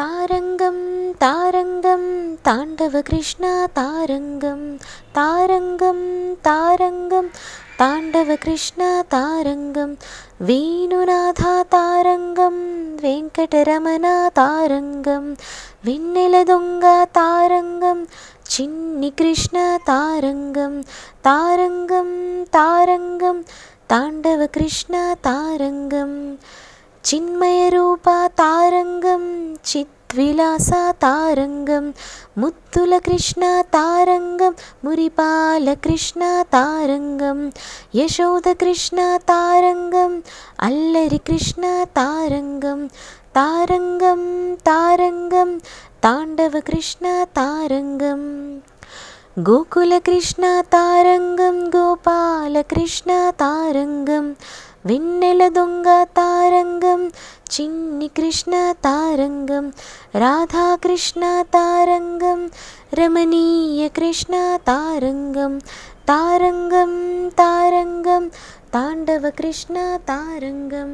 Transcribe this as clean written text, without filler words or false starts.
తారంగం తారంగం తాండవ కృష్ణ తారంగం తారంగం తారంగం తాండవ కృష్ణ తారంగం వేణునాథ తారంగం వెంకటరమణ తారంగం వెన్నెల దొంగ తారంగం చిన్ని కృష్ణ తారంగం తారంగం తారంగం తాండవ కృష్ణ తారంగం చిన్మయ రూప తారంగం చిద్విలాస తారంగం ముత్తుల కృష్ణ తారంగం మురిపాల కృష్ణ తారంగం యశోద కృష్ణ తారంగం అల్లరి కృష్ణ తారంగం తారంగం తారంగం తాండవ కృష్ణ తారంగం గోకుల కృష్ణ తారంగం గోపాల కృష్ణ తారంగం వెన్నెల దొంగ తారంగం చిన్ని కృష్ణ తారంగం రాధాకృష్ణ తారంగం రమణీయ కృష్ణ తారంగం తారంగం తారంగం తాండవ కృష్ణ తారంగం.